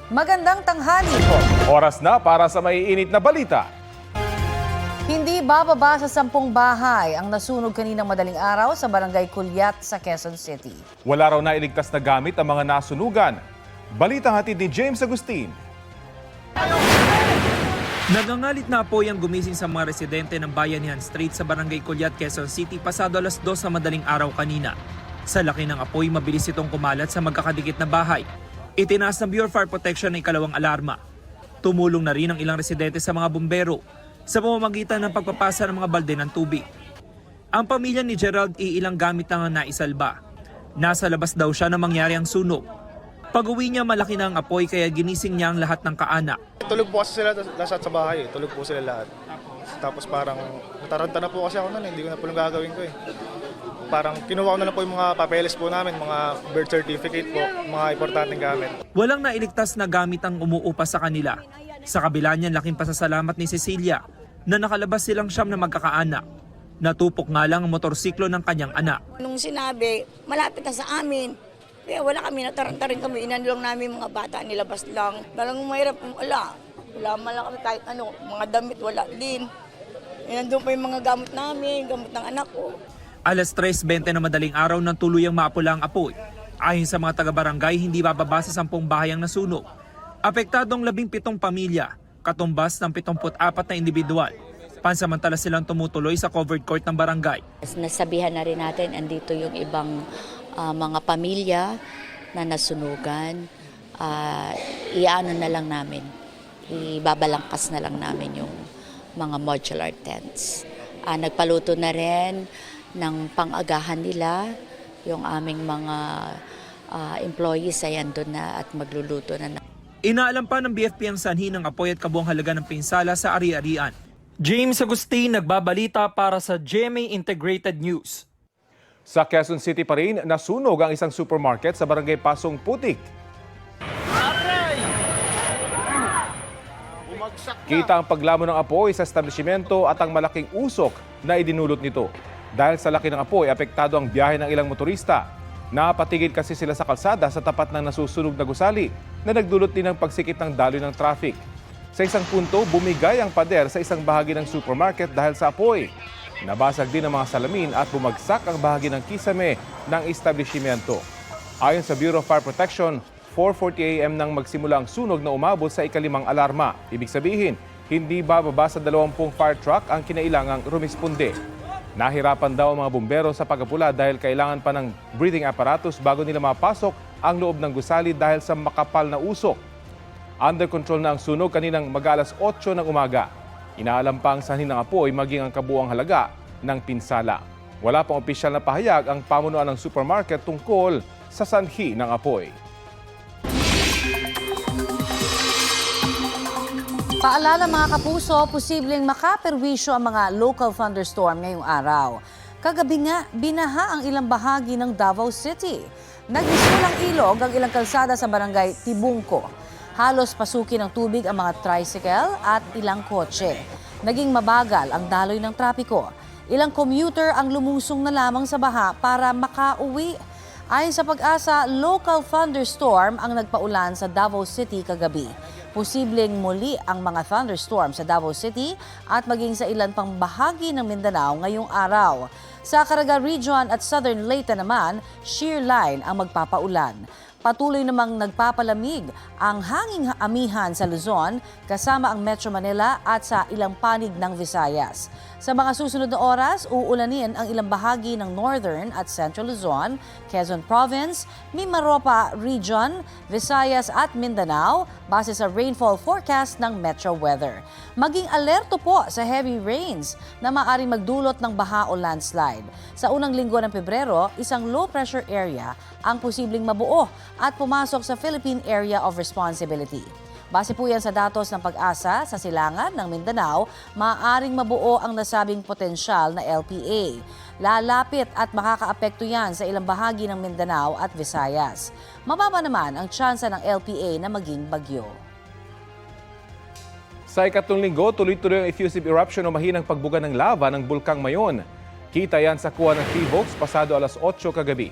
Magandang tanghali po. Oras na para sa maiinit na balita. Hindi bababa sa 10 bahay ang nasunog kaninang madaling araw sa Barangay Culyat sa Quezon City. Wala raw nailigtas na gamit ang mga nasunugan. Balitang hatid ni James Agustin. Nagangalit na apoy ang gumising sa mga residente ng Bayanihan Street sa Barangay Culyat, Quezon City pasado alas 2 sa madaling araw kanina. Sa laki ng apoy, mabilis itong kumalat sa magkakadikit na bahay. Itinaas ng Bureau of Fire Protection ang ikalawang alarma. Tumulong na rin ang ilang residente sa mga bumbero sa pamamagitan ng pagpapasa ng mga balde ng tubig. Ang pamilya ni Gerald iilang gamit ang naisalba. Nasa labas daw siya nang mangyari ang sunog. Pag-uwi niya malaki na ang apoy kaya ginising niya ang lahat ng kaanak. Tulog po kasi sila lahat sa bahay. Tulog po sila lahat. Tapos parang nataranta na po kasi ako noon. Hindi ko na po yung gagawin ko eh. Parang kinuha ko na lang po yung mga papeles po namin, mga birth certificate po, mga importanteng gamit. Walang nailigtas na gamit ang umuupa sa kanila. Sa kabila niyan, laking pasasalamat ni Cecilia na nakalabas silang siyam na magkakaanak. Natupok nga lang ang motorsiklo ng kanyang anak. Nung sinabi, malapit na sa amin. Kaya wala kami, nataranta rin kami. Inanilong namin mga bata, nilabas lang. Parang mahirap, wala. Wala man lang kami kahit ano, mga damit, wala din. Nandun pa yung mga gamit namin, gamit ng anak ko. Alas 3:20 na madaling araw nang tuluyang maapula ang apoy. Ayon sa mga taga-barangay, hindi bababa sa 10 bahay ang nasunog. Apektado ang 17 pamilya, katumbas ng 74 na individual. Pansamantala silang tumutuloy sa covered court ng barangay. Nasabihan na rin natin, andito yung ibang mga pamilya na nasunugan. Iano na lang namin, ibabalangkas na lang namin yung mga modular tents. Nagpaluto na rin ng pang-agahan nila, yung aming mga employees ay andun na at magluluto na. Inaalam pa ng BFP ang sanhi ng apoy at kabuang halaga ng pinsala sa ari-arian. James Agustin nagbabalita para sa GMA Integrated News. Sa Quezon City pa rin, nasunog ang isang supermarket sa Barangay Pasong Putik. Kita ang paglamon ng apoy sa establishmento at ang malaking usok na idinulot nito. Dahil sa laki ng apoy, apektado ang biyahe ng ilang motorista. Napatigil kasi sila sa kalsada sa tapat ng nasusunog na gusali na nagdulot din ng pagsikip ng daloy ng traffic. Sa isang punto, bumigay ang pader sa isang bahagi ng supermarket dahil sa apoy. Nabasag din ang mga salamin at bumagsak ang bahagi ng kisame ng establishmento. Ayon sa Bureau of Fire Protection, 4:40 AM nang magsimula ang sunog na umabot sa ikalimang alarma. Ibig sabihin, hindi bababa sa 20 fire truck ang kinailangang rumisponde. Nahirapan daw ang mga bumbero sa pag-apula dahil kailangan pa ng breathing apparatus bago nila mapasok ang loob ng gusali dahil sa makapal na usok. Under control na ang sunog kaninang mag-alas 8 ng umaga. Inaalam pa ang sanhi ng apoy maging ang kabuuang halaga ng pinsala. Wala pang opisyal na pahayag ang pamunuan ng supermarket tungkol sa sanhi ng apoy. Paalala mga kapuso, posibleng makaperwisyo ang mga local thunderstorm ngayong araw. Kagabi nga, binaha ang ilang bahagi ng Davao City. Nagmisulang ilog ang ilang kalsada sa barangay Tibungco. Halos pasukin ng tubig ang mga tricycle at ilang kotse. Naging mabagal ang daloy ng trapiko. Ilang commuter ang lumusong na lamang sa baha para makauwi. Ayon sa Pag-asa, local thunderstorm ang nagpaulan sa Davao City kagabi. Posibleng muli ang mga thunderstorm sa Davao City at maging sa ilan pang bahagi ng Mindanao ngayong araw. Sa Caraga Region at Southern Leyte naman, shear line ang magpapaulan. Patuloy namang nagpapalamig ang hanging amihan sa Luzon kasama ang Metro Manila at sa ilang panig ng Visayas. Sa mga susunod na oras, uulanin ang ilang bahagi ng Northern at Central Luzon, Quezon Province, Mimaropa Region, Visayas at Mindanao base sa rainfall forecast ng Metro Weather. Maging alerto po sa heavy rains na maaaring magdulot ng baha o landslide. Sa unang linggo ng Pebrero, isang low pressure area ang posibleng mabuo at pumasok sa Philippine Area of Responsibility. Base po yan sa datos ng Pag-asa sa silangan ng Mindanao, maaaring mabuo ang nasabing potensyal na LPA. Lalapit at makakaapekto yan sa ilang bahagi ng Mindanao at Visayas. Mababa naman ang tsansa ng LPA na maging bagyo. Sa ikatlong linggo, tuloy-tuloy ang effusive eruption o mahinang pagbuga ng lava ng Bulkang Mayon. Kita yan sa kuha ng T-Volts pasado alas 8 kagabi.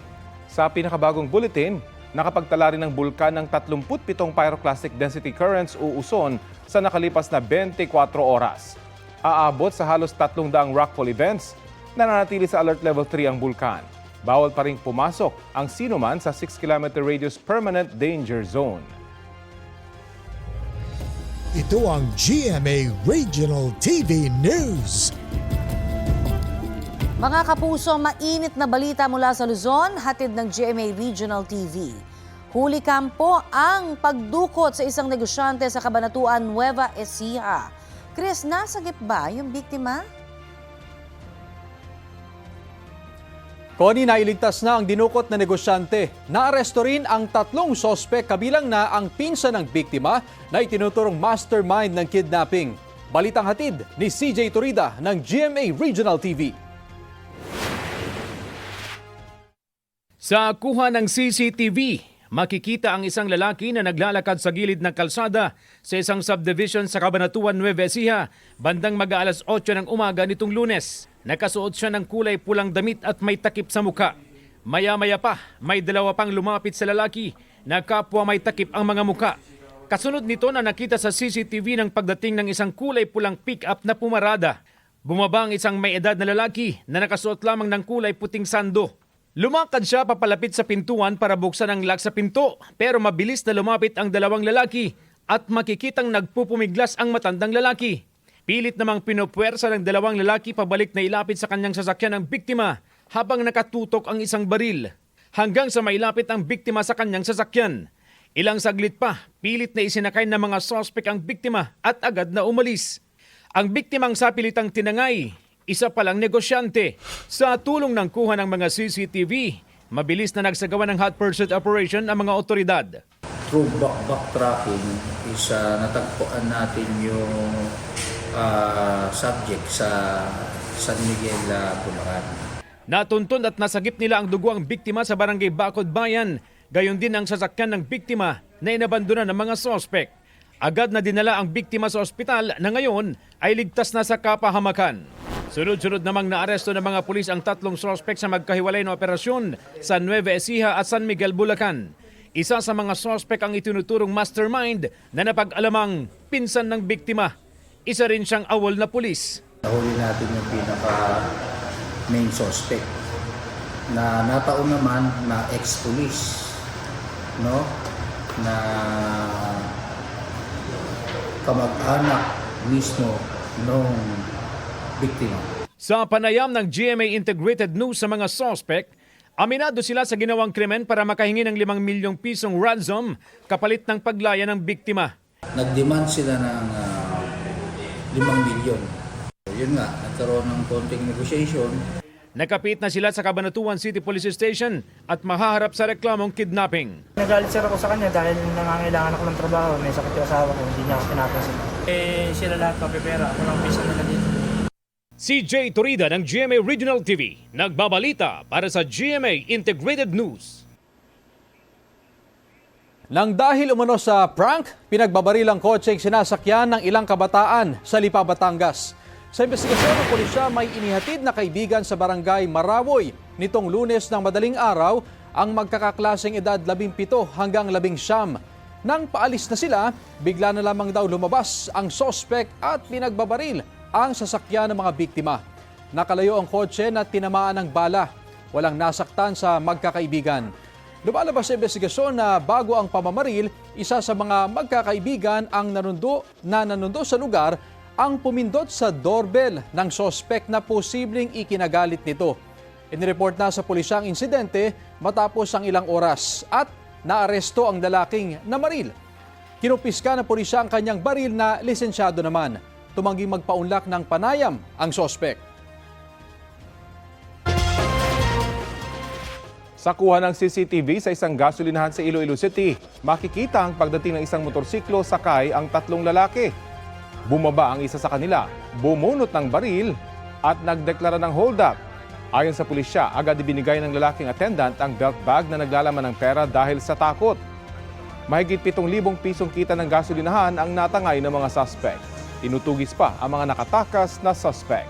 Sa pinakabagong bulletin, nakapagtala rin ng bulkan ng 37 pyroclastic density currents o uson sa nakalipas na 24 oras. Aabot sa halos 300 rockfall events, nananatili sa alert level 3 ang bulkan. Bawal pa rin pumasok ang sinuman sa 6-kilometer radius permanent danger zone. Ito ang GMA Regional TV News. Mga kapuso, mainit na balita mula sa Luzon, hatid ng GMA Regional TV. Huli kampo ang pagdukot sa isang negosyante sa Cabanatuan, Nueva Ecija. Chris, nasagip ba yung biktima? Connie, nailigtas na ang dinukot na negosyante. Naaresto rin ang 3 sospek kabilang na ang pinsan ng biktima na itinuturong mastermind ng kidnapping. Balitang hatid ni CJ Turida ng GMA Regional TV. Sa kuha ng CCTV, makikita ang isang lalaki na naglalakad sa gilid ng kalsada sa isang subdivision sa Cabanatuan, Nueva Ecija, bandang mag-aalas 8 ng umaga nitong Lunes. Nakasuot siya ng kulay pulang damit at may takip sa muka. Maya-maya pa, may 2 pang lumapit sa lalaki na kapwa may takip ang mga muka. Kasunod nito na nakita sa CCTV ng pagdating ng isang kulay pulang pick-up na pumarada. Bumaba ang isang may edad na lalaki na nakasuot lamang ng kulay puting sando. Lumakad siya papalapit sa pintuan para buksan ang lock sa pinto, pero mabilis na lumapit ang 2 lalaki at makikitang nagpupumiglas ang matandang lalaki. Pilit namang pinupwersa ng 2 lalaki pabalik na ilapit sa kanyang sasakyan ang biktima habang nakatutok ang isang baril. Hanggang sa mailapit ang biktima sa kanyang sasakyan. Ilang saglit pa, pilit na isinakay ng mga sospek ang biktima at agad na umalis. Ang biktimang sapilitang tinangay, isa palang negosyante. Sa tulong ng kuha ng mga CCTV, mabilis na nagsagawa ng hot pursuit operation ang mga otoridad. Through backtracking is natagpuan natin yung subject sa San Miguel, Bulacan. Natuntun at nasagip nila ang dugo ang biktima sa barangay Bacod Bayan, gayon din ang sasakyan ng biktima na inabandona ng mga sospek. Agad na dinala ang biktima sa ospital na ngayon ay ligtas na sa kapahamakan. Sunod-sunod namang naaresto ng mga pulis ang 3 sospek sa magkahiwalay na operasyon sa Nueva Ecija at San Miguel, Bulacan. Isa sa mga sospek ang itinuturong mastermind na napag-alamang pinsan ng biktima. Isa rin siyang awol na pulis. Nahuli natin yung pinaka-main suspect na nataon naman na ex-police, no? Na kamag-anak mismo nung biktima. Sa panayam ng GMA Integrated News sa mga sospek, aminado sila sa ginawang krimen para makahingi ng 5 milyong pisong ransom kapalit ng paglaya ng biktima. Nag-demand sila ng 5 milyon. Yun nga, nagkaroon ng konting negotiation. Nakapit na sila sa Cabanatuan City Police Station at mahaharap sa reklamong kidnapping. Nagalit sir ako sa kanya dahil nangangailangan ako ng trabaho. May sakit yung asawa ko, hindi niya ako pinapansin. Sila lahat papipera, ako lang pisa nila dito. CJ Turida ng GMA Regional TV, nagbabalita para sa GMA Integrated News. Nang dahil umano sa prank, pinagbabaril ang kotseng sinasakyan ng ilang kabataan sa Lipa, Batangas. Sa investigasyon ng pulisya, may inihatid na kaibigan sa barangay Marawoy nitong Lunes ng madaling araw ang magkakaklaseng edad 17 hanggang 19. Nang paalis na sila, bigla na lamang daw lumabas ang sospek at pinagbabaril ang sasakyan ng mga biktima. Nakalayo ang kotse na tinamaan ng bala. Walang nasaktan sa magkakaibigan. Lumalabas sa investigasyon na bago ang pamamaril, isa sa mga magkakaibigan ang nanundo sa lugar ang pumindot sa doorbell ng sospek na posibleng ikinagalit nito. Inireport na sa pulisya ang insidente matapos ang ilang oras at naaresto ang lalaking namaril. Kinupiska ng pulisya ang kanyang baril na lisensyado naman. Tumangging magpaunlak ng panayam ang sospek. Sa kuha ng CCTV sa isang gasolinahan sa Iloilo City, makikita ang pagdating ng isang motorsiklo sakay ang 3 lalaki. Bumaba ang isa sa kanila, bumunot ng baril at nagdeklara ng hold-up. Ayon sa pulisya, agad ibinigay ng lalaking attendant ang belt bag na naglalaman ng pera dahil sa takot. Mahigit 7,000 pisong kita ng gasolinahan ang natangay ng mga suspect. Tinutugis pa ang mga nakatakas na suspect.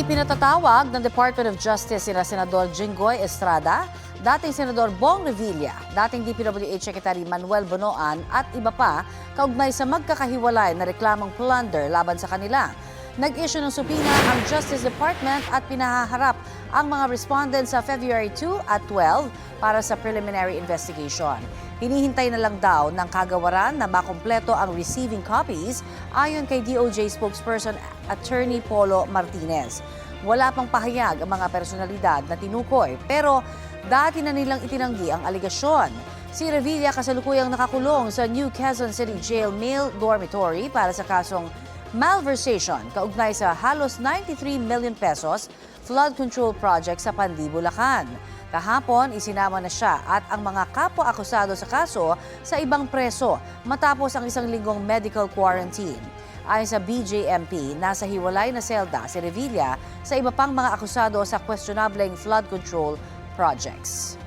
Ipinatatawag ng Department of Justice sina Senador Jinggoy Estrada, dating Senador Bong Revilla, dating DPWH Secretary Manuel Bonoan at iba pa kaugnay sa magkakahiwalay na reklamong plunder laban sa kanila. Nag-issue ng subpoena ang Justice Department at pinahaharap ang mga respondents sa February 2 at 12 para sa preliminary investigation. Hinihintay na lang daw ng kagawaran na makumpleto ang receiving copies ayon kay DOJ spokesperson Attorney Polo Martinez. Wala pang pahayag ang mga personalidad na tinukoy pero dati na nilang itinanggi ang aligasyon. Si Revilla kasalukuyang nakakulong sa New Quezon City Jail Male Dormitory para sa kasong malversation kaugnay sa halos 93 million pesos flood control project sa Pandi, Bulacan. Kahapon, isinama na siya at ang mga kapwa-akusado sa kaso sa ibang preso matapos ang isang linggong medical quarantine. Ayon sa BJMP, nasa hiwalay na selda si Revilla sa iba pang mga akusado sa questionableng flood control projects.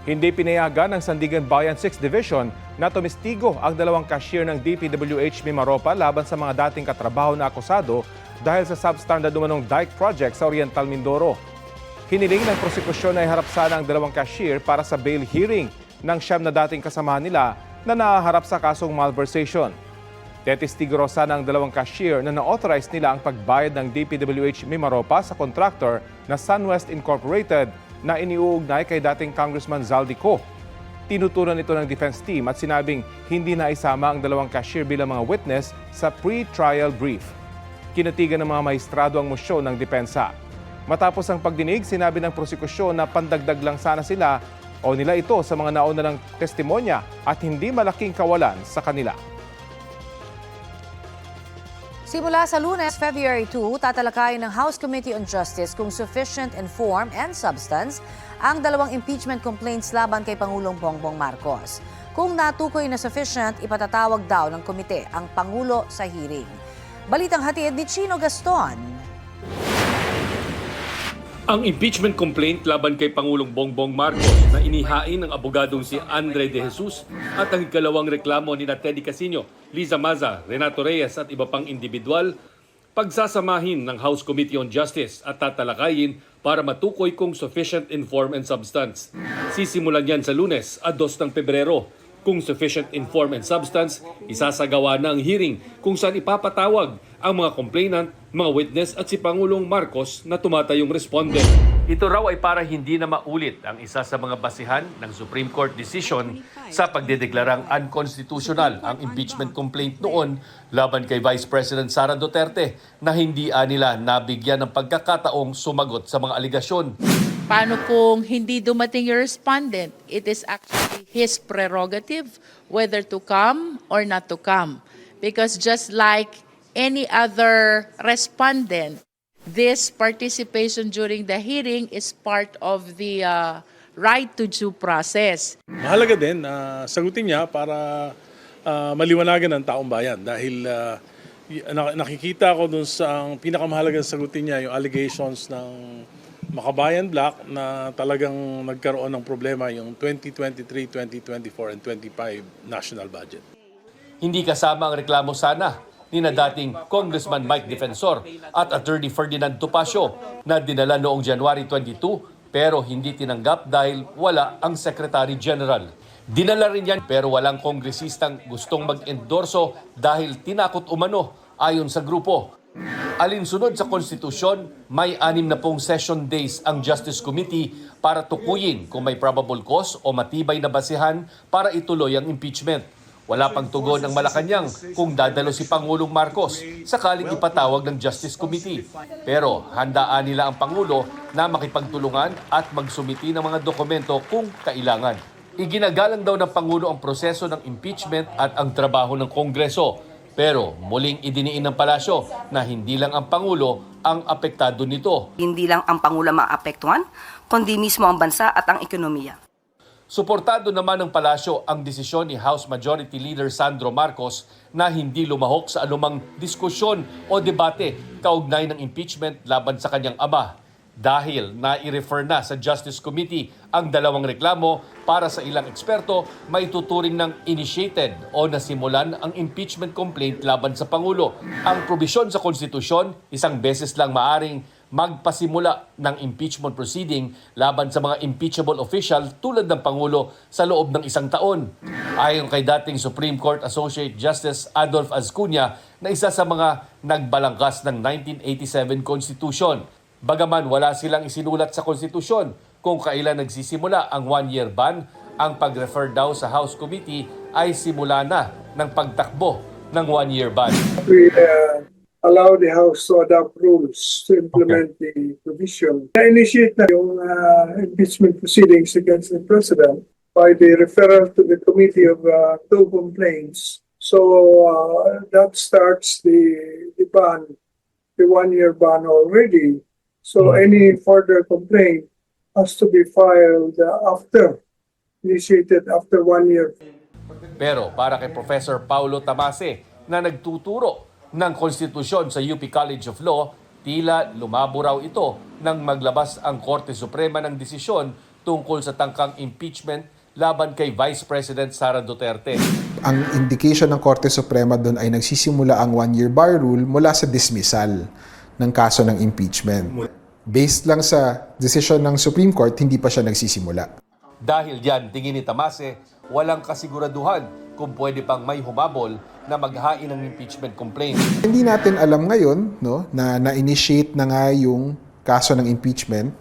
Hindi pinayagan ng Sandigan Bayan 6th Division na tumistigo ang dalawang cashier ng DPWH Mimaropa laban sa mga dating katrabaho na akusado dahil sa substandard umanong dike project sa Oriental Mindoro. Hiniling ng prosekusyon na iharap sana ang dalawang cashier para sa bail hearing ng 9 na dating kasamahan nila na nahaharap sa kasong malversation. Testigo sana ang dalawang cashier na na-authorize nila ang pagbayad ng DPWH Mimaropa sa contractor na SunWest Incorporated na iniuugnay kay dating Congressman Zaldico. Tinutunan ito ng defense team at sinabing hindi na isama ang dalawang cashier bilang mga witness sa pre-trial brief. Kinatigan ng mga maestrado ang mosyon ng depensa. Matapos ang pagdinig, sinabi ng prosekusyon na pandagdag lang sana sila o nila ito sa mga nauna ng testimonya at hindi malaking kawalan sa kanila. Simula sa Lunes, February 2, tatalakayin ng House Committee on Justice kung sufficient in form and substance ang dalawang impeachment complaints laban kay Pangulong Bongbong Marcos. Kung natukoy na sufficient, ipatatawag daw ng komite ang Pangulo sa hearing. Balitang hatid ni Chino Gaston. Ang impeachment complaint laban kay Pangulong Bongbong Marcos na inihain ng abogadong si Andre De Jesus at ang ikalawang reklamo ni Teddy Casino, Liza Maza, Renato Reyes at iba pang individual, pagsasamahin ng House Committee on Justice at tatalakayin para matukoy kung sufficient in form and substance. Sisimulan yan sa Lunes at 2 ng Pebrero. Kung sufficient in form and substance, isasagawa na ang hearing kung saan ipapatawag ang mga complainant, mga witness at si Pangulong Marcos na tumatayong respondent. Ito raw ay para hindi na maulit ang isa sa mga basihan ng Supreme Court decision sa pagdedeklarang unconstitutional ang impeachment complaint noon laban kay Vice President Sara Duterte na hindi nila nabigyan ng pagkakataong sumagot sa mga aligasyon. Paano kung hindi dumating yung respondent? It is actually his prerogative whether to come or not to come. Because just like any other respondent, this participation during the hearing is part of the right to due process. Mahalaga din na sagutin niya para maliwanagan ng taong bayan dahil nakikita ko dun sa ang pinakamahalagang sagutin niya yung allegations ng Makabayan Black na talagang nagkaroon ng problema yung 2023, 2024, and 25 national budget. Hindi kasama ang reklamo sana ni na dating Congressman Mike Defensor at Attorney Ferdinand Topacio na dinala noong January 22 pero hindi tinanggap dahil wala ang Secretary General. Dinala rin yan pero walang kongresistang gustong mag-endorso dahil tinakot umano ayon sa grupo. Alinsunod sa konstitusyon, may 6 na pong session days ang Justice Committee para tukuyin kung may probable cause o matibay na basihan para ituloy ang impeachment. Wala pang tugon ng Malacanang kung dadalo si Pangulong Marcos sakaling ipatawag ng Justice Committee. Pero handaan nila ang Pangulo na makipagtulungan at magsumiti ng mga dokumento kung kailangan. Iginagalang daw ng Pangulo ang proseso ng impeachment at ang trabaho ng Kongreso. Pero muling idiniin ng palasyo na hindi lang ang Pangulo ang apektado nito. Hindi lang ang Pangulo maapektuhan, kundi mismo ang bansa at ang ekonomiya. Suportado naman ng palasyo ang desisyon ni House Majority Leader Sandro Marcos na hindi lumahok sa anumang diskusyon o debate kaugnay ng impeachment laban sa kanyang ama. Dahil nai-refer na sa Justice Committee ang dalawang reklamo para sa ilang eksperto, may tuturing ng initiated o nasimulan ang impeachment complaint laban sa Pangulo. Ang probisyon sa konstitusyon, isang beses lang maaring magpasimula ng impeachment proceeding laban sa mga impeachable official tulad ng Pangulo sa loob ng 1 taon. Ayon kay dating Supreme Court Associate Justice Adolf Azcuna na isa sa mga nagbalangkas ng 1987 Constitution. Bagaman wala silang isinulat sa konstitusyon kung kailan nagsisimula ang 1-year ban, ang pag-refer daw sa House Committee ay simula na ng pagtakbo ng 1-year ban. We allow the House to adopt rules to implement the provision. Na-initiate na yung impeachment proceedings against the President by the referral to the Committee of two complaints. So that starts the ban, the 1-year ban already. So any further complaint has to be filed initiated after 1 year. Pero para kay Professor Paulo Tamase na nagtuturo ng konstitusyon sa UP College of Law, tila lumabo raw ito nang maglabas ang Korte Suprema ng desisyon tungkol sa tangkang impeachment laban kay Vice President Sara Duterte. Ang indication ng Korte Suprema doon ay nagsisimula ang 1-year bar rule mula sa dismissal ng kaso ng impeachment. Based lang sa desisyon ng Supreme Court, hindi pa siya nagsisimula. Dahil diyan, tingin ni Tamase, walang kasiguraduhan kung pwede pang may humabol na maghain ng impeachment complaint. Hindi natin alam ngayon na na-initiate na nga yung kaso ng impeachment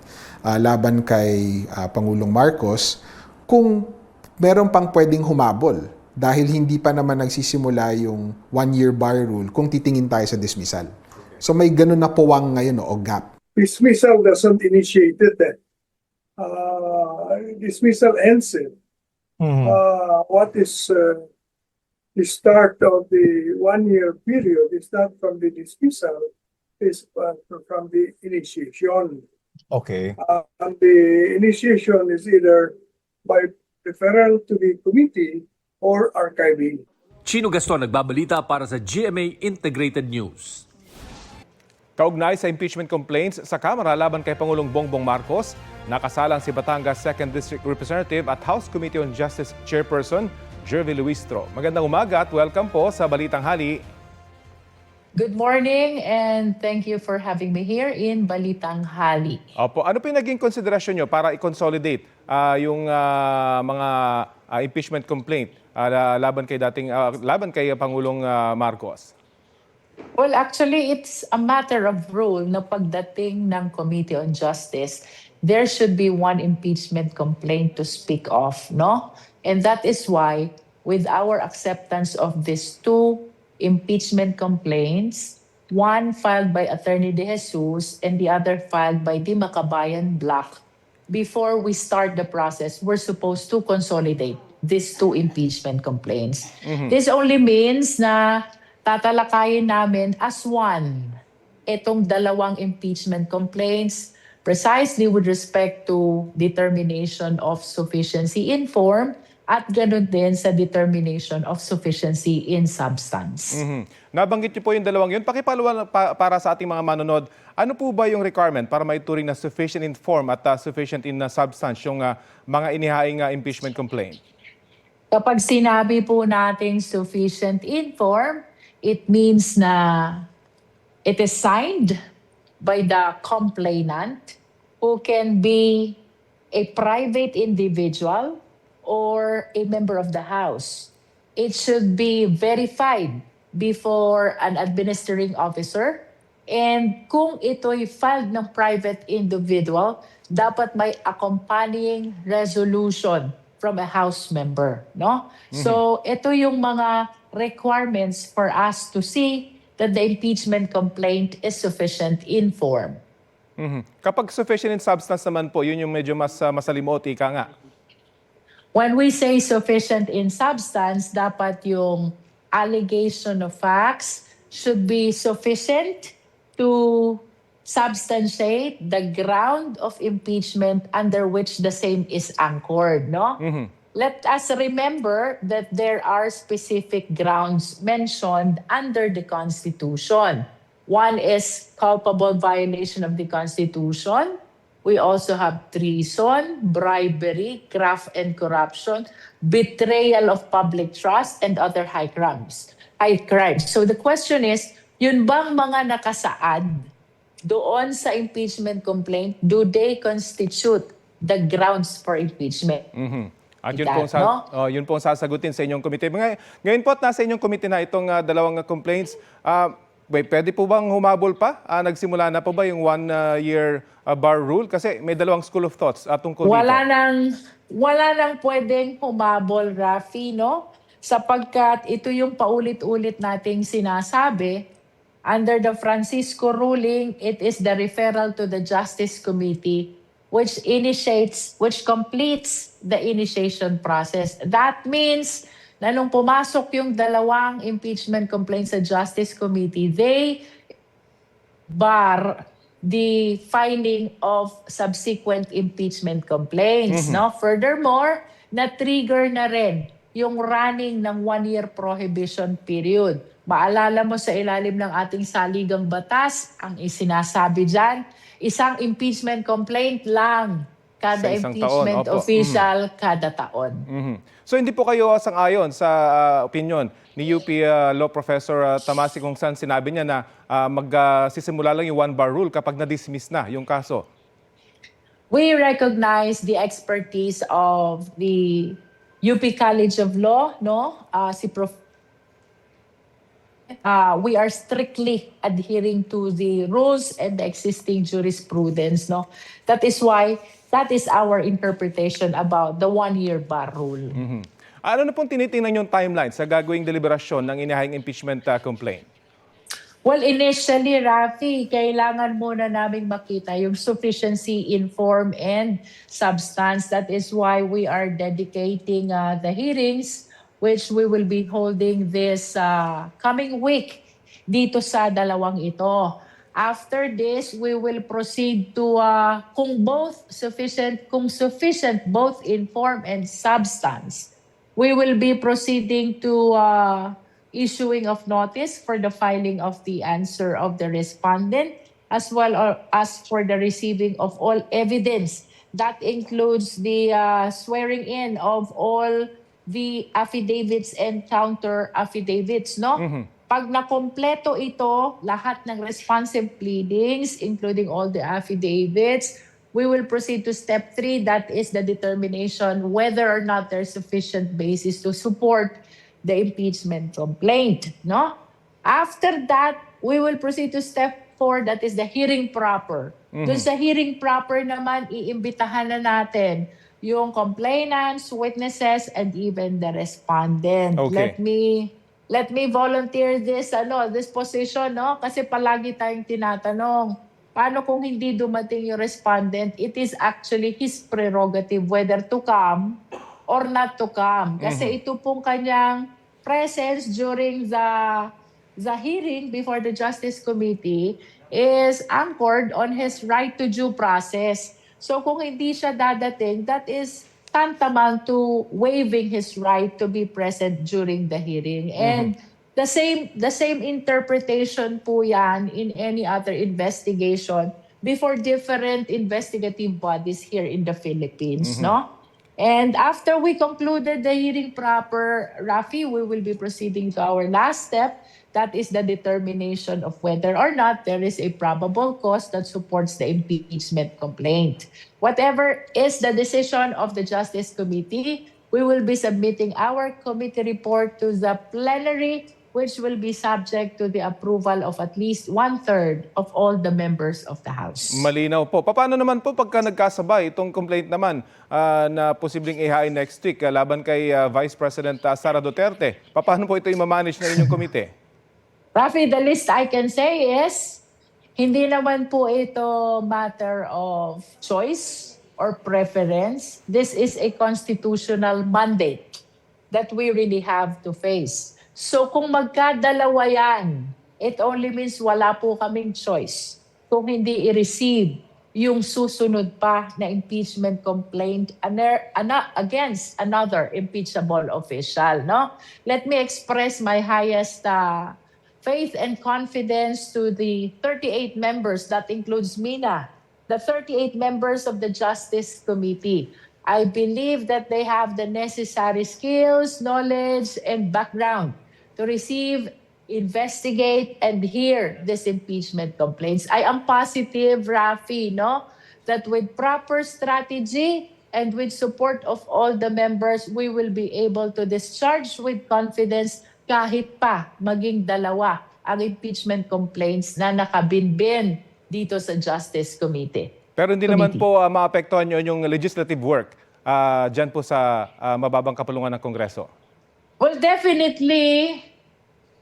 laban kay Pangulong Marcos kung meron pang pwedeng humabol dahil hindi pa naman nagsisimula yung 1-year bar rule kung titingin tayo sa dismissal. So may ganun na puwang ngayon o gap. Dismissal doesn't initiate it. Dismissal ends it. What is the start of the 1-year period is not from the dismissal, is from the initiation. Okay. And the initiation is either by referral to the committee or archiving. Chino Gaston nagbabalita para sa GMA Integrated News. Kaugnay sa impeachment complaints sa Kamara laban kay Pangulong Bongbong Marcos, nakasalang si Batangas 2nd District Representative at House Committee on Justice Chairperson Jervy Luistro. Magandang umaga at welcome po sa Balitang Hali. Good morning and thank you for having me here in Balitang Hali. Opo, ano po yung naging konsiderasyon nyo para i-consolidate yung mga impeachment complaint laban kay Pangulong Marcos? Well, actually, it's a matter of rule na pagdating ng Committee on Justice, there should be one impeachment complaint to speak of, no? And that is why, with our acceptance of these two impeachment complaints, one filed by Attorney De Jesus and the other filed by Di Makabayan Black, before we start the process, we're supposed to consolidate these two impeachment complaints. This only means na tatalakayin namin as one itong dalawang impeachment complaints precisely with respect to determination of sufficiency in form at ganun din sa determination of sufficiency in substance. Nabanggit niyo po yung dalawang yun. Pakipalawan para sa ating mga manonood, ano po ba yung requirement para maituring na sufficient in form at sufficient in substance yung mga inihaing impeachment complaint? Kapag sinabi po nating sufficient in form, it means na it is signed by the complainant who can be a private individual or a member of the House. It should be verified before an administering officer. And kung ito'y filed ng private individual, dapat may accompanying resolution from a House member, no? So ito yung mga requirements for us to see that the impeachment complaint is sufficient in form. Kapag sufficient in substance naman po, yun yung medyo mas masalimuot, ika nga. When we say sufficient in substance, dapat yung allegation of facts should be sufficient to substantiate the ground of impeachment under which the same is anchored, no? Let us remember that there are specific grounds mentioned under the Constitution. One is culpable violation of the Constitution. We also have treason, bribery, graft and corruption, betrayal of public trust, and other high crimes. So the question is, yun bang mga nakasaad doon sa impeachment complaint, do they constitute the grounds for impeachment? At yun pong sasagutin sa inyong komite. Ngayon po at nasa inyong komite na itong dalawang complaints, pwede po bang humabol pa? Nagsimula na po ba yung 1-year bar rule? Kasi may dalawang school of thoughts tungkol dito. Wala nang pwedeng humabol, Rafi, no? Sapagkat ito yung paulit-ulit nating sinasabi, under the Francisco ruling, it is the referral to the Justice Committee which completes the initiation process. That means na nung pumasok yung dalawang impeachment complaints sa Justice Committee, they bar the filing of subsequent impeachment complaints. No? Furthermore, na-trigger na rin yung running ng 1-year prohibition period. Maalala mo sa ilalim ng ating saligang batas, ang isinasabi dyan, isang impeachment complaint lang kada impeachment official kada taon. So hindi po kayo sang-ayon sa opinion ni UP Law Professor Tamasi kung saan sinabi niya na magsisimula lang yung 1-bar rule kapag na-dismiss na yung kaso? We recognize the expertise of the UP College of Law, no? We are strictly adhering to the rules and the existing jurisprudence, no? That is our interpretation about the 1-year bar rule. Ano na pong tinitingnan yung timeline sa gagawing deliberasyon ng inihahing impeachment complaint? Well, initially, Rafi, kailangan muna namin makita yung sufficiency in form and substance. That is why we are dedicating the hearings, which we will be holding this coming week dito sa dalawang ito. After this, we will proceed to kung sufficient both in form and substance. We will be proceeding to issuing of notice for the filing of the answer of the respondent, as well as for the receiving of all evidence. That includes the swearing in of all the affidavits and counter affidavits, no? Pag nakompleto ito, lahat ng responsive pleadings, including all the affidavits, we will proceed to step 3, that is the determination whether or not there's sufficient basis to support the impeachment complaint, no? After that, we will proceed to step 4, that is the hearing proper. Doon sa hearing proper naman, iimbitahan na natin yung complainants, witnesses, and even the respondent. Okay. Let me volunteer this position, no? Kasi palagi tayong tinatanong, paano kung hindi dumating yung respondent? It is actually his prerogative whether to come or not to come. Kasi ito pong kanyang presence during the hearing before the Justice Committee is anchored on his right to due process. So kung hindi siya dadating, that is tantamount to waiving his right to be present during the hearing. And the same interpretation po yan in any other investigation before different investigative bodies here in the Philippines, no? And after we concluded the hearing proper, Rafi, we will be proceeding to our last step. That is the determination of whether or not there is a probable cause that supports the impeachment complaint. Whatever is the decision of the Justice Committee, we will be submitting our committee report to the plenary, which will be subject to the approval of at least 1/3 of all the members of the House. Malinaw po. Paano naman po pagka nagkasabay itong complaint naman na posibleng ihain next week laban kay Vice President Sara Duterte? Paano po ito i-manage na inyong komite? Rafi, the least I can say is, hindi naman po ito matter of choice or preference. This is a constitutional mandate that we really have to face. So kung magkadalawa yan, it only means wala po kaming choice kung hindi i-receive yung susunod pa na impeachment complaint against another impeachable official, no? Let me express my highest faith and confidence to the 38 members, that includes Mina, the 38 members of the Justice Committee. I believe that they have the necessary skills, knowledge, and background to receive, investigate, and hear these impeachment complaints. I am positive, Rafi, no, that with proper strategy and with support of all the members, we will be able to discharge with confidence kahit pa maging dalawa ang impeachment complaints na nakabinbin dito sa Justice Committee. Pero hindi naman po maapektuhan yun yung legislative work dyan po sa mababang kapulungan ng Kongreso. Well, definitely,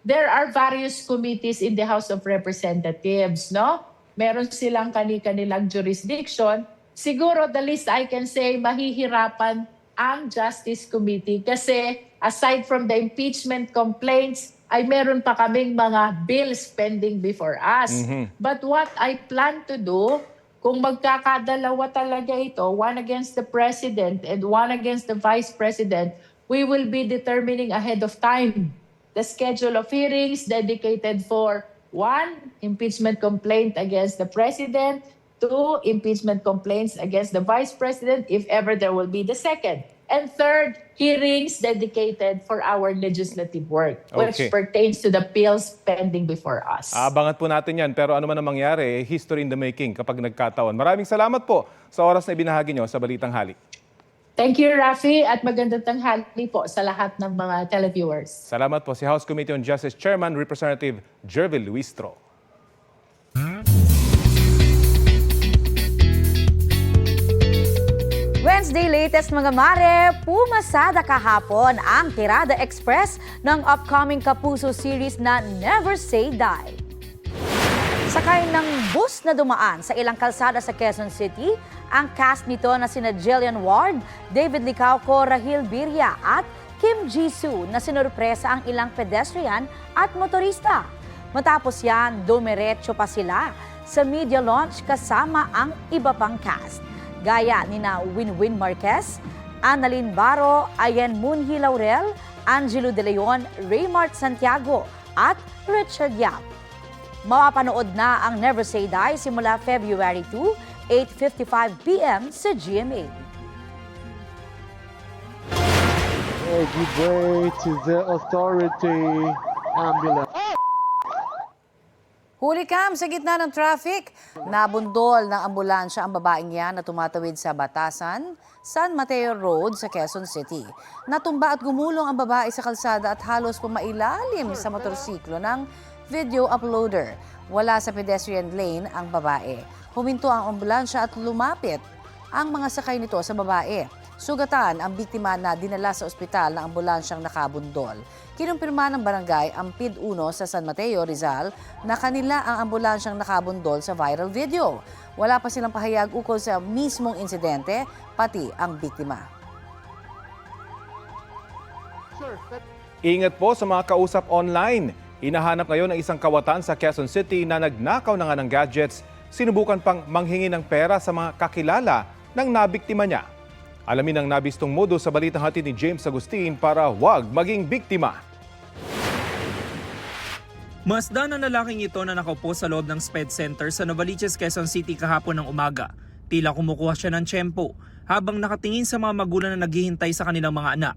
there are various committees in the House of Representatives, no? Meron silang kani-kanilang jurisdiction. Siguro, the least I can say, mahihirapan ang Justice Committee kasi aside from the impeachment complaints, ay meron pa kaming mga bills pending before us. But what I plan to do, kung magkakadalawa talaga ito, one against the President and one against the Vice President, we will be determining ahead of time the schedule of hearings dedicated for 1, impeachment complaint against the President, 2, impeachment complaints against the Vice President, if ever there will be the second. And 3rd, hearings dedicated for our legislative work, which pertains to the bills pending before us. Abangan po natin yan. Pero ano man ang mangyari, history in the making kapag nagkataon. Maraming salamat po sa oras na ibinahagi nyo sa Balitang Halik. Thank you, Rafi, at magandang tanghali po sa lahat ng mga televiewers. Salamat po si House Committee on Justice Chairman Representative Jervil Luistro. Wednesday latest mga mare, pumasada kahapon ang Tirada Express ng upcoming Kapuso series na Never Say Die. Sakay ng bus na dumaan sa ilang kalsada sa Quezon City, ang cast nito na sina Jillian Ward, David Licauco, Rahil Birria at Kim Jisoo na sinurpresa ang ilang pedestrian at motorista. Matapos yan, dumiretso pa sila sa media launch kasama ang iba pang cast. Gaya nina Winwin Marquez, Annalyn Baro, Ayen Munhi Laurel, Angelo De Leon, Raymart Santiago at Richard Yap. Mapapanood na ang Never Say Die simula February 2, 8:55 p.m. sa GMA. Give way to the authority ambulance. Huli cam sa gitna ng traffic, nabundol ng ambulansya ang babaeng yan na tumatawid sa Batasan, San Mateo Road sa Quezon City. Natumba at gumulong ang babae sa kalsada at halos pumailalim sa motorsiklo ng video uploader. Wala sa pedestrian lane ang babae. Huminto ang ambulansya at lumapit ang mga sakay nito sa babae. Sugatan ang biktima na dinala sa ospital ng ambulansyang nakabundol. Kinumpirma ng barangay ang PID-1 sa San Mateo, Rizal na kanila ang ambulansyang nakabundol sa viral video. Wala pa silang pahayag ukol sa mismong insidente, pati ang biktima. Ingat po sa mga kausap online. Hinahanap ngayon ng isang kawatan sa Quezon City na nagnakaw na nga ng gadgets. Sinubukan pang manghingi ng pera sa mga kakilala ng nabiktima niya. Alamin ang nabistong modo sa balitang hatid ni James Agustin para wag maging biktima. Masdan ang lalaking ito na nakaupo sa loob ng SPED Center sa Novaliches, Quezon City kahapon ng umaga. Tila kumukuha siya ng tiyempo habang nakatingin sa mga magulang na naghihintay sa kanilang mga anak.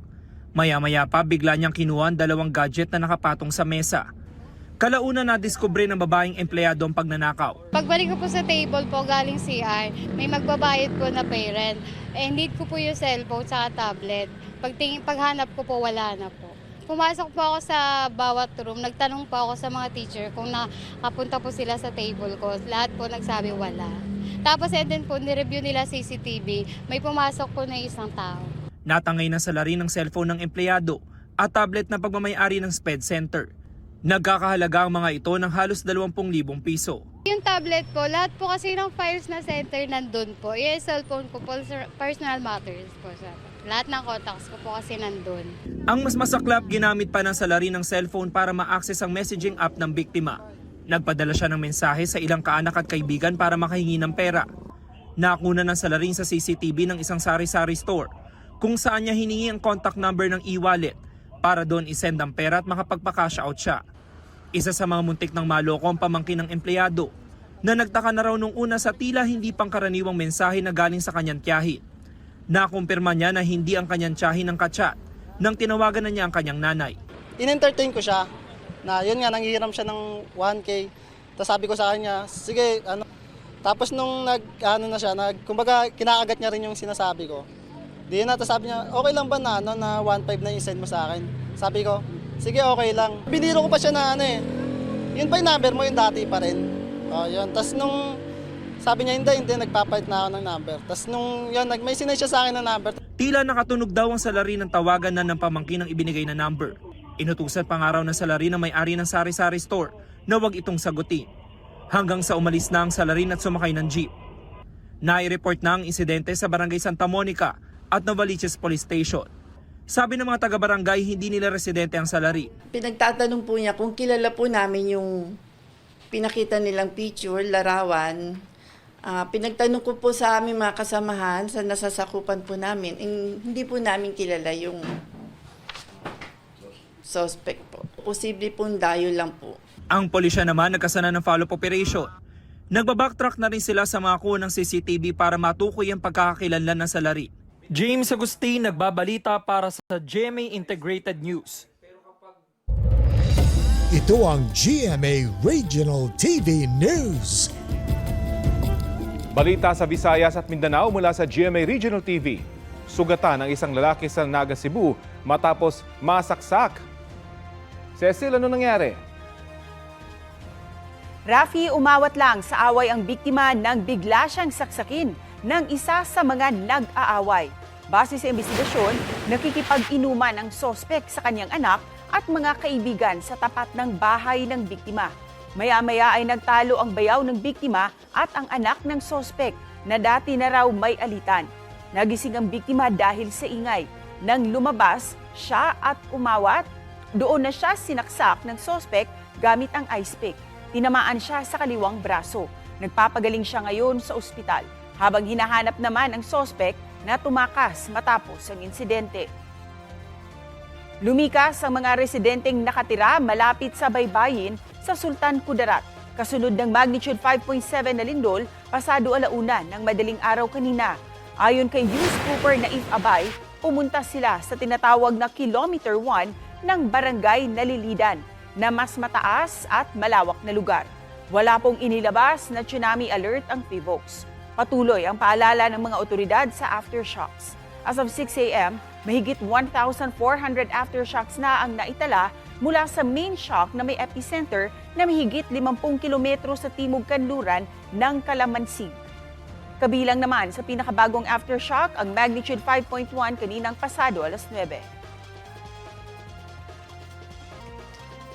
Maya-maya pa bigla niyang kinuha ang 2 gadget na nakapatong sa mesa. Kalauna na-discover ng babaeng empleyado ang pagnanakaw. Pagbalik ko po sa table po galing CR, may magbabayad po na parent. Need ko po yung cellphone sa tablet. Paghanap ko po, wala na po. Pumasok po ako sa bawat room, nagtanong po ako sa mga teacher kung nakapunta po sila sa table ko. Lahat po nagsabi wala. Tapos then po, nireview nila CCTV, may pumasok po na isang tao. Natangay na sa lari ng cellphone ng empleyado at tablet na pagmamayari ng SPED Center. Nagkakahalaga ang mga ito ng halos 20,000 piso. Yung tablet po, lahat po kasi ng files na center nandun po. Yung cellphone ko po, personal matters po siya. Lahat ng contacts ko po kasi nandun. Ang mas masaklap, ginamit pa ng salari ng cellphone para ma-access ang messaging app ng biktima. Nagpadala siya ng mensahe sa ilang kaanak at kaibigan para makahingi ng pera. Nakuna ng salarin sa CCTV ng isang sari-sari store kung saan niya hiningi ang contact number ng e-wallet para doon isend ang pera at makapagpa-cash out siya. Isa sa mga muntik ng maloko ang pamangkin ng empleyado. na nagtaka na raw nung una sa tila hindi pangkaraniwang mensahe na galing sa kanyang tiyahin. Nakumpirma niya na hindi ang kanyang tiyahin ang ka-chat nang tinawagan na niya ang kanyang nanay. In-entertain ko siya na yun nga, nanghihiram siya ng 1K. Tapos sabi ko sa kanya, sige, ano. Tapos nung kumbaga kinakagat niya rin yung sinasabi ko. Di na, tapos sabi niya, okay lang ba na, na 1.5 na i-send mo sa akin? Sabi ko, sige, okay lang. Biniro ko pa siya na yun ba yung number mo, yung dati pa rin? Yun. Tapos nung sabi niya, hindi, nagpapalit na ako ng number. Tapos nung yun, may sinay siya sa akin ng number. Tila nakatunog daw ang salari ng tawagan na ng pamangkin ang ibinigay na number. Inutusan pa nga raw ng salari ng may-ari ng sari-sari store na wag itong sagutin. Hanggang sa umalis na ang salarin at sumakay ng jeep. Nai-report na ang insidente sa Barangay Santa Monica at Novaliches Police Station. Sabi ng mga taga-barangay, hindi nila residente ang salari. Pinagtatanong po niya kung kilala po namin yung pinakita nilang picture, larawan. Pinagtanong ko po sa aming mga kasamahan sa nasasakupan po namin. Hindi po namin kilala yung suspect po. Posible pong dayo lang po. Ang pulisya naman nagkasana ng follow-up operation. Nagbabacktrack na rin sila sa mga kuha ng CCTV para matukoy ang pagkakakilanlan ng salari. James Agustin, nagbabalita para sa GMA Integrated News. Ito ang GMA Regional TV News. Balita sa Visayas at Mindanao mula sa GMA Regional TV. Sugatan ang isang lalaki sa Naga, Cebu matapos masaksak. Cecil, ano nangyari? Rafi, umawat lang sa away ang biktima nang bigla siyang saksakin ng isa sa mga nag-aaway. Base sa investigasyon, nakikipag-inuman ang sospek sa kanyang anak at mga kaibigan sa tapat ng bahay ng biktima. Maya-maya ay nagtalo ang bayaw ng biktima at ang anak ng sospek na dati na raw may alitan. Nagising ang biktima dahil sa ingay. Nang lumabas siya at umawat, doon na siya sinaksak ng sospek gamit ang ice pick. Tinamaan siya sa kaliwang braso. Nagpapagaling siya ngayon sa ospital, habang hinahanap naman ang sospek na tumakas matapos ang insidente. Lumikas ang mga residenteng nakatira malapit sa baybayin sa Sultan Kudarat. Kasunod ng magnitude 5.7 na lindol, pasado 1:00 ng madaling araw kanina. Ayon kay News Trooper Naif Abay, pumunta sila sa tinatawag na Kilometer 1 ng Barangay Nalilidan na mas mataas at malawak na lugar. Wala pong inilabas na tsunami alert ang PHIVOLCS. Patuloy ang paalala ng mga otoridad sa aftershocks. As of 6 a.m., mahigit 1,400 aftershocks na ang naitala mula sa main shock na may epicenter na mahigit 50 kilometro sa timog kanluran ng Kalamansig. Kabilang naman sa pinakabagong aftershock ang magnitude 5.1 kaninang pasado 9:00.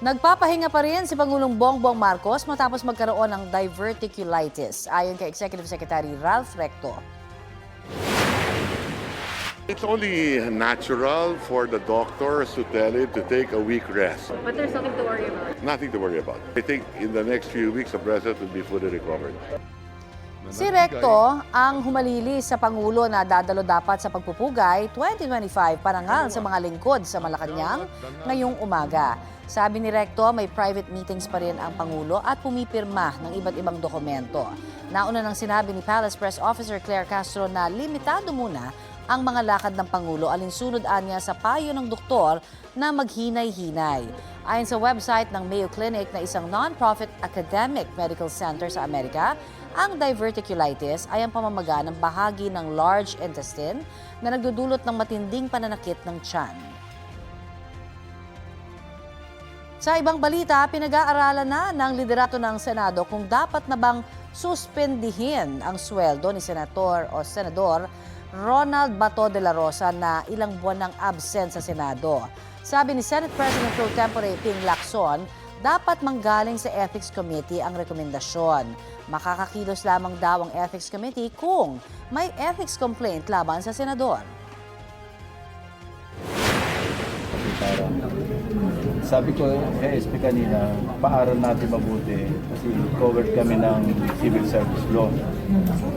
Nagpapahinga pa rin si Pangulong Bongbong Marcos matapos magkaroon ng diverticulitis, ayon kay Executive Secretary Ralph Recto. It's only natural for the doctors to tell him to take a week rest. But there's nothing to worry about? Nothing to worry about. I think in the next few weeks, the president will be fully recovered. Si Recto ang humalili sa Pangulo na dadalo dapat sa pagpupugay 2025 parangal sa mga lingkod sa Malacanang ngayong umaga. Sabi ni Recto, may private meetings pa rin ang Pangulo at pumipirma ng iba't ibang dokumento. Nauna nang sinabi ni Palace Press Officer Claire Castro na limitado muna ang mga lakad ng Pangulo alinsunod anya sa payo ng doktor na maghinay-hinay. Ayon sa website ng Mayo Clinic na isang non-profit academic medical center sa Amerika, ang diverticulitis ay ang pamamaga ng bahagi ng large intestine na nagdudulot ng matinding pananakit ng tiyan. Sa ibang balita, pinag-aaralan na ng liderato ng Senado kung dapat na bang suspendihin ang sweldo ni Senador Ronald Bato de la Rosa na ilang buwan ng absent sa Senado. Sabi ni Senate President Pro Tempore Ping Lacson, dapat manggaling sa Ethics Committee ang rekomendasyon. Makakakilos lamang daw ang Ethics Committee kung may ethics complaint laban sa senador. Sabi ko kay SP kanina, paaral natin mabuti kasi covered kami ng civil service law.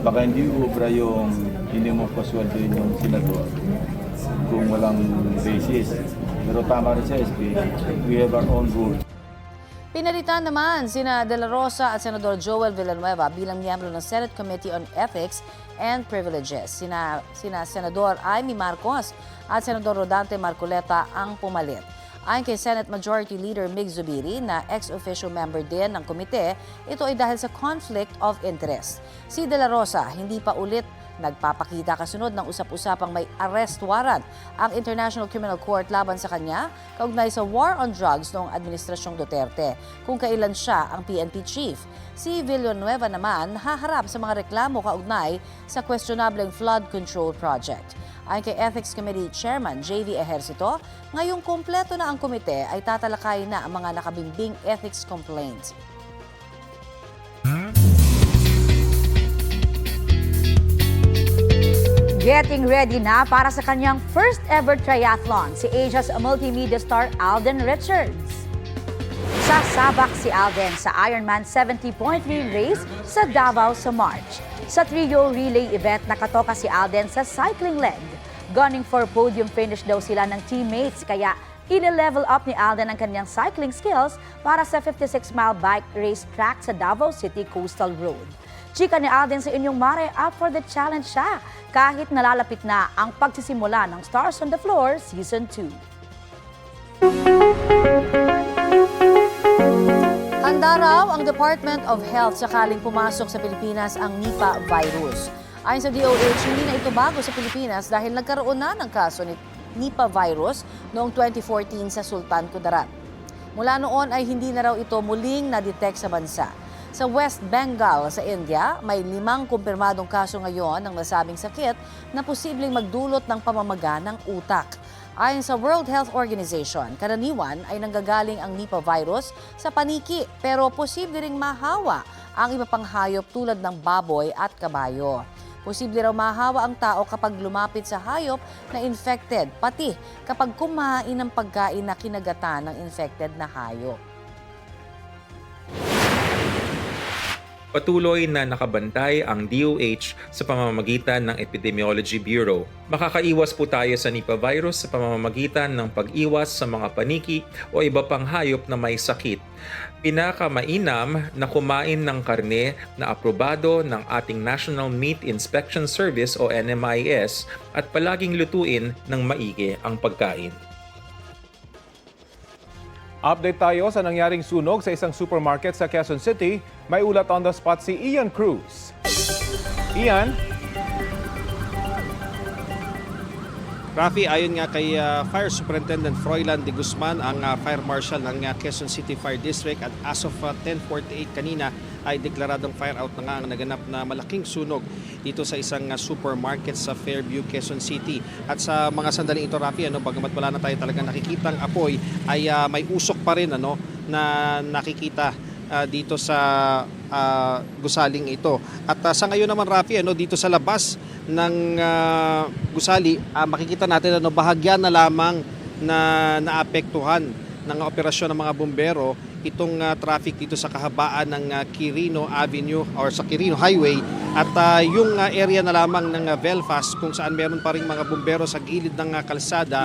Baka hindi ubra yung hindi mo pasweldo yung senador kung walang basis. Pero tama rin sa SP, we have our own rules. Pinalitan naman sina De La Rosa at Senador Joel Villanueva bilang miyembro ng Senate Committee on Ethics and Privileges. Sina Senador Amy Marcos at Senador Rodante Marcoleta ang pumalit. Ayon kay Senate Majority Leader Mig Zubiri na ex-officio member din ng komite, ito ay dahil sa conflict of interest. Si De La Rosa hindi pa ulit nagpapakita kasunod ng usap-usapang may arrest warrant ang International Criminal Court laban sa kanya kaugnay sa war on drugs noong Administrasyong Duterte, kung kailan siya ang PNP chief. Si Villanueva naman haharap sa mga reklamo kaugnay sa questionableng flood control project. Ayon kay Ethics Committee Chairman JV Ejercito, ngayong kumpleto na ang komite ay tatalakayin na ang mga nakabimbing ethics complaints. Getting ready na para sa kanyang first ever triathlon si Asia's multimedia star Alden Richards. Sasabak si Alden sa Ironman 70.3 race sa Davao sa March. Sa trio relay event nakatoka si Alden sa cycling leg. Gunning for podium finish daw sila ng teammates kaya ile-level up ni Alden ang kanyang cycling skills para sa 56-mile bike race track sa Davao City Coastal Road. Chika ni Alden sa inyong mare, up for the challenge siya kahit nalalapit na ang pagsisimula ng Stars on the Floor Season 2. Handa raw ang Department of Health sakaling pumasok sa Pilipinas ang Nipah virus. Ayon sa DOH, hindi na ito bago sa Pilipinas dahil nagkaroon na ng kaso ni Nipah virus noong 2014 sa Sultan Kudarat. Mula noon ay hindi na raw ito muling na-detect sa bansa. Sa West Bengal sa India, may 5 kumpirmadong kaso ngayon ng nasabing sakit na posibleng magdulot ng pamamaga ng utak. Ayon sa World Health Organization, karaniwan ay nanggagaling ang Nipah virus sa paniki pero posible ring mahawa ang iba pang hayop tulad ng baboy at kabayo. Posible raw mahawa ang tao kapag lumapit sa hayop na infected, pati kapag kumain ng pagkain na kinagatan ng infected na hayop. Patuloy na nakabantay ang DOH sa pamamagitan ng Epidemiology Bureau. Makakaiwas po tayo sa Nipah virus sa pamamagitan ng pag-iwas sa mga paniki o iba pang hayop na may sakit. Pinakamainam na kumain ng karne na aprobado ng ating National Meat Inspection Service o NMIS at palaging lutuin ng maigi ang pagkain. Update tayo sa nangyaring sunog sa isang supermarket sa Quezon City. May ulat on the spot si Ian Cruz. Ian? Rafi, ayon nga kay Fire Superintendent Froilan de Guzman, ang Fire Marshal ng Quezon City Fire District, at as of 10:48 kanina ay deklaradong fire out na nga ang naganap na malaking sunog dito sa isang supermarket sa Fairview, Quezon City. At sa mga sandaling ito, Rafi, bagamat wala na tayo talagang nakikitang apoy, ay may usok pa rin na nakikita dito sa gusaling ito. At sa ngayon naman, Rafi, dito sa labas ng gusali, makikita natin bahagyan na lamang na naapektuhan ng operasyon ng mga bumbero itong traffic dito sa kahabaan ng Quirino Avenue or sa Quirino Highway at yung area na lamang ng Belfast kung saan meron pa ring mga bumbero sa gilid ng kalsada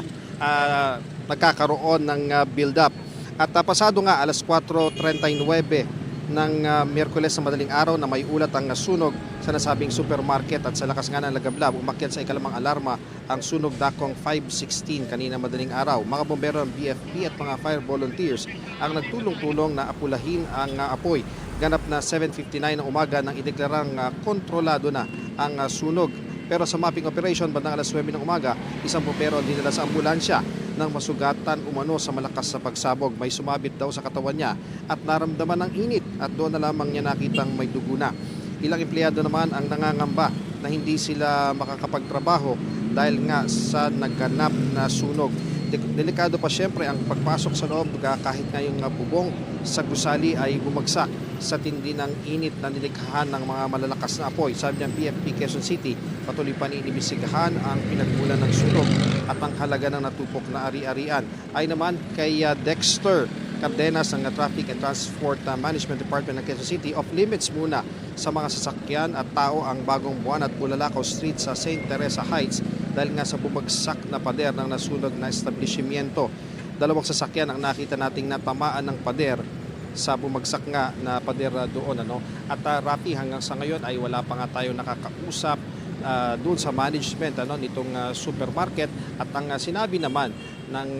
nagkakaroon ng build-up. At pasado nga alas 4:39 ng Miyerkules na madaling araw na may ulat ang sunog sa nasabing supermarket at sa lakas nga ng lagablab, umakyat sa ikalimang alarma ang sunog dakong 5:16 kanina madaling araw. Mga bombero ng BFP at mga fire volunteers ang nagtulong-tulong na apulahin ang apoy. Ganap na 7:59 ng umaga nang ideklarang kontrolado na ang sunog. Pero sa mapping operation, bandang alas 9 ng umaga, isang bombero ang dinala sa ambulansya nang masugatan umano sa malakas na pagsabog. May sumabit daw sa katawan niya at naramdaman ng init at doon na lamang niya nakitang may dugo na. Ilang empleyado naman ang nangangamba na hindi sila makakapagtrabaho dahil nga sa nagganap na sunog. Delikado pa siyempre ang pagpasok sa loob kahit nga yung bubong sa gusali ay bumagsak sa tindi ng init na nilikhahan ng mga malalakas na apoy. Sabi ng PFP Quezon City, patuloy pa inimbestigahan ang pinagmulan ng sunog at ang halaga ng natupok na ari-arian. Ay naman kay Dexter Cardenas ng Traffic and Transport Management Department ng Quezon City, off limits muna sa mga sasakyan at tao ang Bagong Buwan at Bulalakaw Street sa St. Teresa Heights dahil nga sa bumagsak na pader ng nasunog na establishmento. 2 sasakyan ang nakita nating natamaan ng pader sa bumagsak nga na pader doon. At Rafi, hanggang sa ngayon ay wala pa nga tayo nakakausap doon sa management nitong supermarket. At ang sinabi naman ng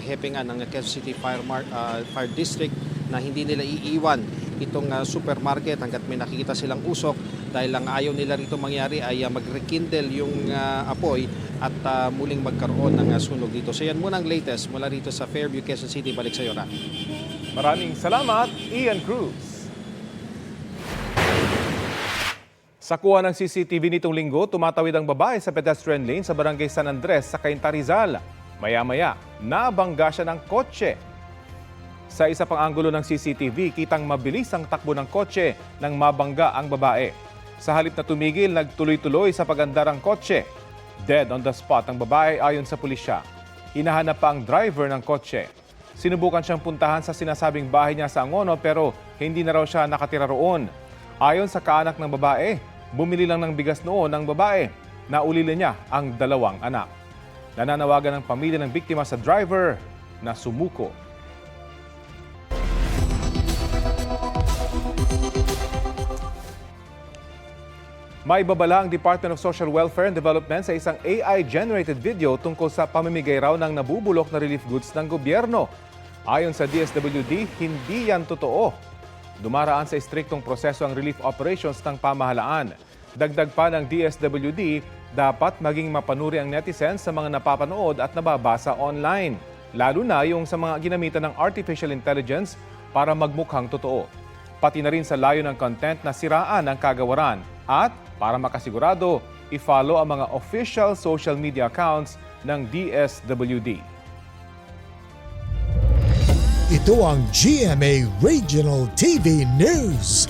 hepe nga ng Quezon City Fire District na hindi nila iiwan itong supermarket hanggat may nakikita silang usok, dahil lang ayaw nila rito mangyari ay mag-rekindle yung apoy at muling magkaroon ng sunog dito. So yan muna ang latest mula rito sa Fairview, Quezon City. Balik sa iyo, Ra. Maraming salamat, Ian Cruz. Sa kuha ng CCTV nitong linggo, tumatawid ang babae sa pedestrian lane sa Barangay San Andres sa Cainta, Rizal. Maya-maya, nabangga siya ng kotse. Sa isa pang anggulo ng CCTV, kitang mabilis ang takbo ng kotse nang mabangga ang babae. Sa halip na tumigil, nagtuloy-tuloy sa pag-andar ang kotse. Dead on the spot ang babae ayon sa pulisya. Hinahanap pa ang driver ng kotse. Sinubukan siyang puntahan sa sinasabing bahay niya sa Angono pero hindi na raw siya nakatira roon. Ayon sa kaanak ng babae, bumili lang ng bigas noon ang babae. Naulila niya ang 2 anak. Nananawagan ng pamilya ng biktima sa driver na sumuko. May babala ang Department of Social Welfare and Development sa isang AI-generated video tungkol sa pamimigay raw ng nabubulok na relief goods ng gobyerno. Ayon sa DSWD, hindi yan totoo. Dumaraan sa istriktong proseso ang relief operations ng pamahalaan. Dagdag pa ng DSWD, dapat maging mapanuri ang netizens sa mga napapanood at nababasa online, lalo na yung sa mga ginamitan ng artificial intelligence para magmukhang totoo. Pati na rin sa layo ng content na siraan ang kagawaran at para makasigurado, i-follow ang mga official social media accounts ng DSWD. Ito ang GMA Regional TV News.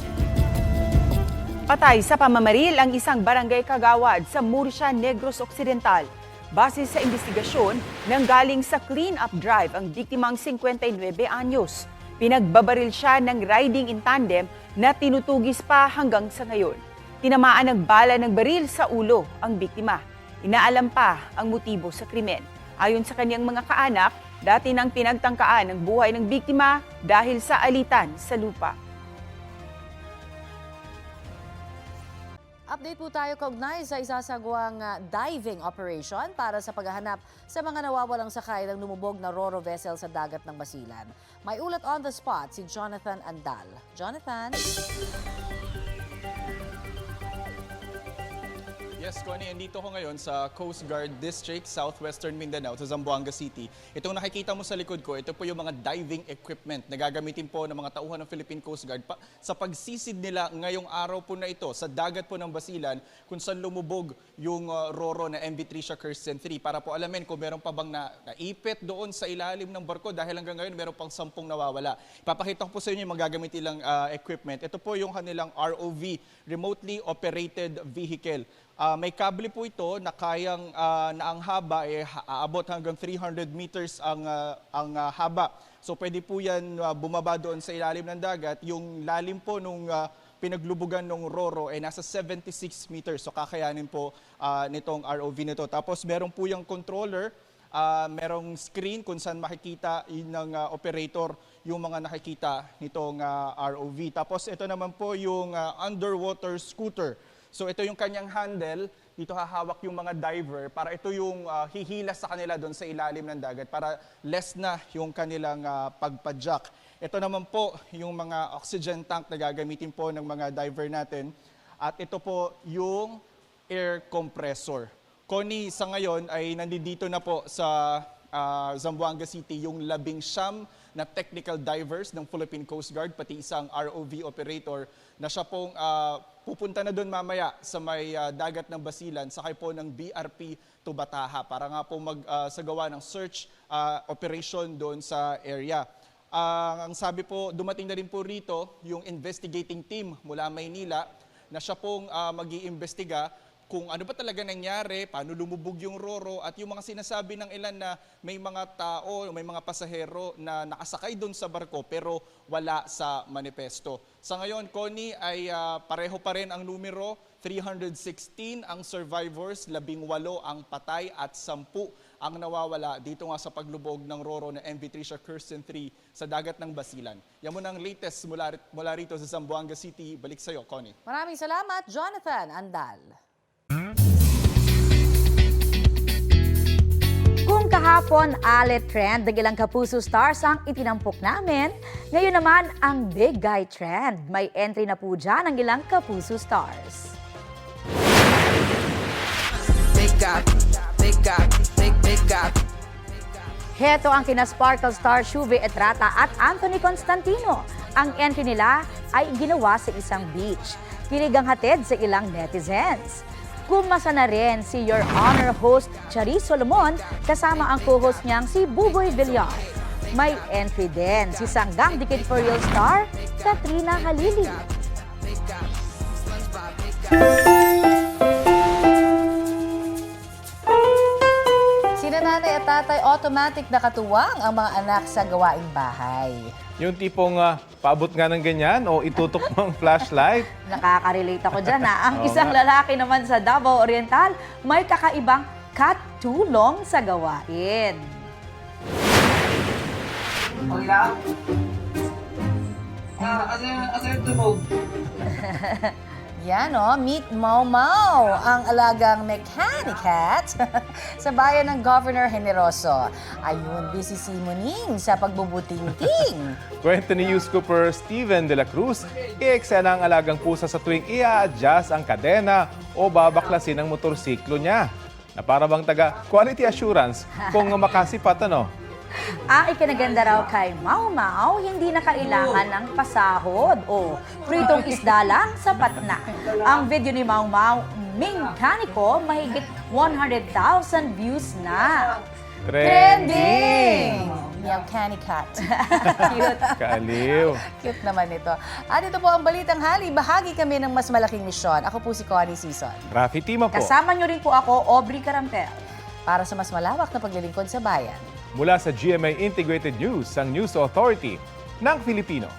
Patay sa pamamaril ang isang barangay kagawad sa Murcia, Negros Occidental. Base sa investigasyon, nanggaling sa clean-up drive ang biktimang 59 anyos. Pinagbabaril siya ng riding in tandem na tinutugis pa hanggang sa ngayon. Tinamaan ng bala ng baril sa ulo ang biktima. Inaalam pa ang motibo sa krimen. Ayon sa kanyang mga kaanak, dati nang pinagtangkaan ang buhay ng biktima dahil sa alitan sa lupa. Update po tayo kaugnay sa isasagawang diving operation para sa paghahanap sa mga nawawalang sakay ng lumubog na ro-ro vessel sa dagat ng Basilan. May ulat on the spot si Jonathan Andal. Jonathan? Yes, Connie, andito ko ngayon sa Coast Guard District, Southwestern Mindanao, sa Zamboanga City. Itong nakikita mo sa likod ko, ito po yung mga diving equipment na gagamitin po ng mga tauhan ng Philippine Coast Guard sa pagsisid nila ngayong araw po na ito sa dagat po ng Basilan kung saan lumubog yung ro-ro na MV Tricia Kirsten 3 para po alamin kung meron pa bang naipit doon sa ilalim ng barko dahil hanggang ngayon meron pang 10 nawawala. Papakita ko po sa inyo yung magagamit nilang equipment. Ito po yung kanilang ROV, Remotely Operated Vehicle. May kable po ito na kayang na ang haba aabot hanggang 300 meters ang haba. So pwede po yan bumaba doon sa ilalim ng dagat. Yung lalim po nung pinaglubugan ng ro-ro ay nasa 76 meters. So kakayanin po nitong ROV nito. Tapos meron po yung controller, merong screen kung saan makikita ng operator yung mga nakikita nitong ROV. Tapos ito naman po yung underwater scooter. So ito yung kanyang handle, dito hahawak yung mga diver para ito yung hihila sa kanila doon sa ilalim ng dagat para less na yung kanilang pagpadyak. Ito naman po yung mga oxygen tank na gagamitin po ng mga diver natin. At ito po yung air compressor. Connie, sa ngayon ay nandito na po sa Zamboanga City yung 19 na technical divers ng Philippine Coast Guard, pati isang ROV operator na siya pong pupunta na doon mamaya sa may dagat ng Basilan, sakay po ng BRP to Bataha para nga po magsagawa ng search operation doon sa area. Ang sabi po, dumating na rin po rito yung investigating team mula Maynila na siya pong mag-iimbestiga kung ano ba talaga nangyari, paano lumubog yung ro-ro at yung mga sinasabi ng ilan na may mga tao, may mga pasahero na nakasakay doon sa barko pero wala sa manifesto. Sa ngayon, Connie, ay pareho pa rin ang numero, 316 ang survivors, 18 ang patay at 10 ang nawawala dito nga sa paglubog ng Roro na MV Tricia Kirsten 3 sa dagat ng Basilan. Yan muna ang latest mula rito sa Zamboanga City. Balik sa'yo, Connie. Maraming salamat, Jonathan Andal. Kung kahapon, alet trend ng ilang Kapuso stars ang itinampok namin, ngayon naman ang big guy trend. May entry na po dyan ang ilang Kapuso stars. Big guy, big guy, big guy. Heto ang kina Sparkle Star Shuve Etrata at Anthony Constantino. Ang entry nila ay ginawa sa isang beach. Kilig ang hatid sa ilang netizens. Kumasa na rin si Your Honor host Charis Solomon kasama ang co-host niyang si Buboy Villar. May entry din si Sanggang Dikit for Real star Katrina Halili. Sina nanay at tatay automatic nakatuwang ang mga anak sa gawaing bahay. Yung tipong paabot nga ng ganyan o itutok mo ang flashlight. Nakaka-relate ako dyan ha. Ang Oo isang nga. lalaki naman sa Davao Oriental may kakaibang katulong sa gawain. Yan o, meet Mau Mau, ang alagang mechanic cat sa bayan ng Governor Generoso. Ayun, busy si Muning sa pagbubuting-ting. Kwento ni News Cooper Steven de la Cruz, i-eksena ang alagang pusa sa tuwing i-adjust ang kadena o babaklasin ang motorsiklo niya. Na para bang taga quality assurance kung makasipat ano. Ang ikinaganda raw kay Mau Mau, hindi na kailangan ng pasahod o pritong isda lang, sapat na. Ang video ni Mau Mau, Mingkaniko, mahigit 100,000 views na. Trending! Meow Canny Cat. Cute. Kaaliw. Cute naman ito. At ito po ang Balitang Hali. Bahagi kami ng mas malaking misyon. Ako po si Connie Sison. Rafi Tima po. Kasama niyo rin po ako, Aubrey Carampel. Para sa mas malawak na paglilingkod sa bayan. Mula sa GMA Integrated News, ang News Authority ng Filipino.